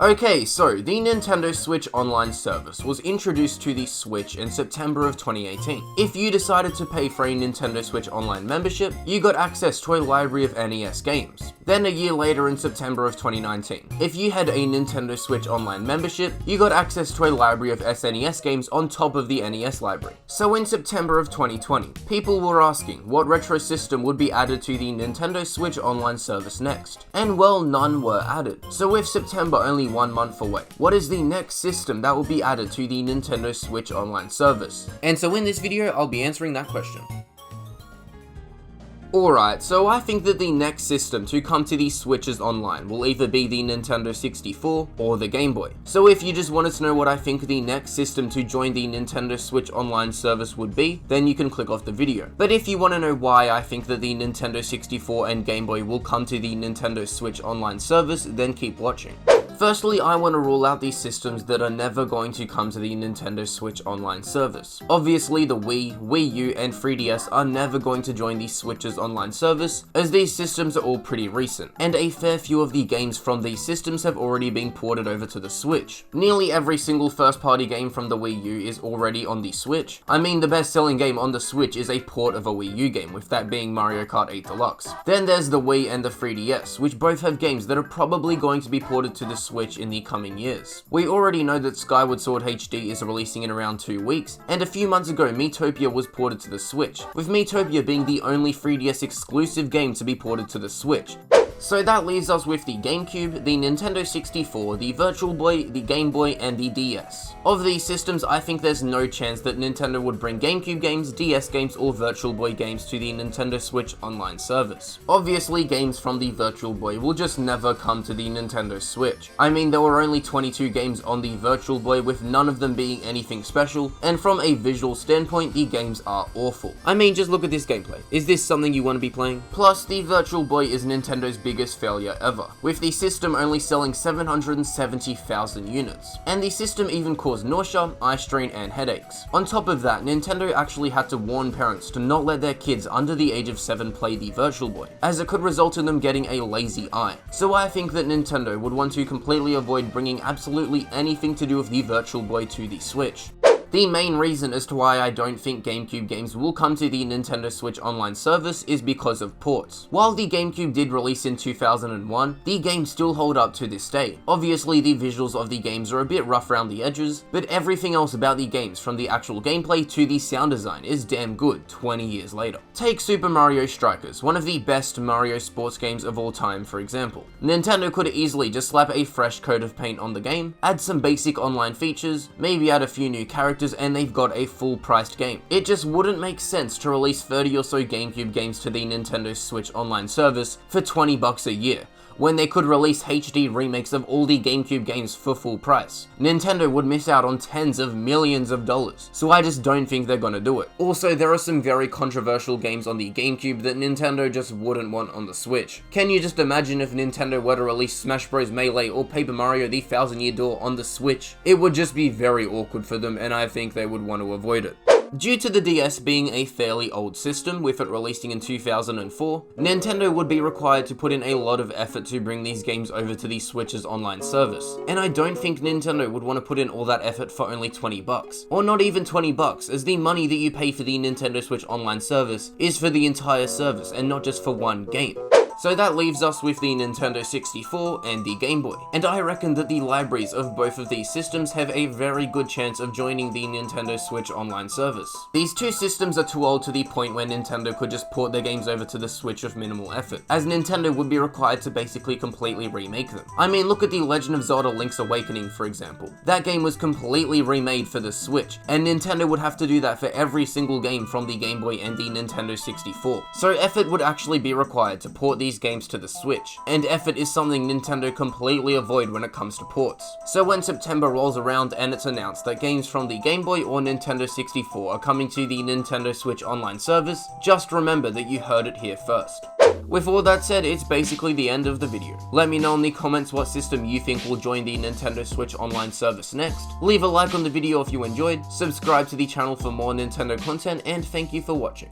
Okay, so the Nintendo Switch Online service was introduced to the Switch in September of 2018. If you decided to pay for a Nintendo Switch Online membership, you got access to a library of NES games. Then a year later in September of 2019, if you had a Nintendo Switch Online membership, you got access to a library of SNES games on top of the NES library. So in September of 2020, people were asking what retro system would be added to the Nintendo Switch Online service next. And well, none were added. So with September only 1 month away, what is the next system that will be added to the Nintendo Switch Online service? And so in this video, I'll be answering that question. Alright, so I think that the next system to come to the Switches Online will either be the Nintendo 64 or the Game Boy. So if you just wanted to know what I think the next system to join the Nintendo Switch Online service would be, then you can click off the video. But if you want to know why I think that the Nintendo 64 and Game Boy will come to the Nintendo Switch Online service, then keep watching. Firstly, I want to rule out these systems that are never going to come to the Nintendo Switch Online service. Obviously, the Wii, Wii U, and 3DS are never going to join the Switch's Online service, as these systems are all pretty recent, and a fair few of the games from these systems have already been ported over to the Switch. Nearly every single first-party game from the Wii U is already on the Switch. I mean, the best-selling game on the Switch is a port of a Wii U game, with that being Mario Kart 8 Deluxe. Then there's the Wii and the 3DS, which both have games that are probably going to be ported to the Switch in the coming years. We already know that Skyward Sword HD is releasing in around 2 weeks, and a few months ago Miitopia was ported to the Switch, with Miitopia being the only 3DS exclusive game to be ported to the Switch. So that leaves us with the GameCube, the Nintendo 64, the Virtual Boy, the Game Boy, and the DS. Of these systems, I think there's no chance that Nintendo would bring GameCube games, DS games, or Virtual Boy games to the Nintendo Switch Online service. Obviously, games from the Virtual Boy will just never come to the Nintendo Switch. I mean, there were only 22 games on the Virtual Boy, with none of them being anything special, and from a visual standpoint, the games are awful. I mean, just look at this gameplay. Is this something you want to be playing? Plus, the Virtual Boy is Nintendo's biggest failure ever, with the system only selling 770,000 units. And the system even caused nausea, eye strain, and headaches. On top of that, Nintendo actually had to warn parents to not let their kids under the age of 7 play the Virtual Boy, as it could result in them getting a lazy eye. So I think that Nintendo would want to completely avoid bringing absolutely anything to do with the Virtual Boy to the Switch. The main reason as to why I don't think GameCube games will come to the Nintendo Switch Online service is because of ports. While the GameCube did release in 2001, the games still hold up to this day. Obviously, the visuals of the games are a bit rough around the edges, but everything else about the games, from the actual gameplay to the sound design, is damn good 20 years later. Take Super Mario Strikers, one of the best Mario sports games of all time, for example. Nintendo could easily just slap a fresh coat of paint on the game, add some basic online features, maybe add a few new characters, and they've got a full-priced game. It just wouldn't make sense to release 30 or so GameCube games to the Nintendo Switch Online service for $20 a year, when they could release HD remakes of all the GameCube games for full price. Nintendo would miss out on tens of millions of dollars, so I just don't think they're gonna do it. Also, there are some very controversial games on the GameCube that Nintendo just wouldn't want on the Switch. Can you just imagine if Nintendo were to release Smash Bros. Melee or Paper Mario The Thousand Year Door on the Switch? It would just be very awkward for them, and I think they would want to avoid it. Due to the DS being a fairly old system, with it releasing in 2004, Nintendo would be required to put in a lot of effort to bring these games over to the Switch's online service. And I don't think Nintendo would want to put in all that effort for only $20. Or not even $20, as the money that you pay for the Nintendo Switch online service is for the entire service and not just for one game. So that leaves us with the Nintendo 64 and the Game Boy, and I reckon that the libraries of both of these systems have a very good chance of joining the Nintendo Switch Online service. These two systems are too old to the point where Nintendo could just port their games over to the Switch with minimal effort, as Nintendo would be required to basically completely remake them. I mean, look at The Legend of Zelda Link's Awakening, for example. That game was completely remade for the Switch, and Nintendo would have to do that for every single game from the Game Boy and the Nintendo 64. So effort would actually be required to port these games to the Switch, and effort is something Nintendo completely avoid when it comes to ports. So when September rolls around and it's announced that games from the Game Boy or Nintendo 64 are coming to the Nintendo Switch Online service, just remember that you heard it here first. With all that said, it's basically the end of the video. Let me know in the comments what system you think will join the Nintendo Switch Online service next. Leave a like on the video if you enjoyed, subscribe to the channel for more Nintendo content, and thank you for watching.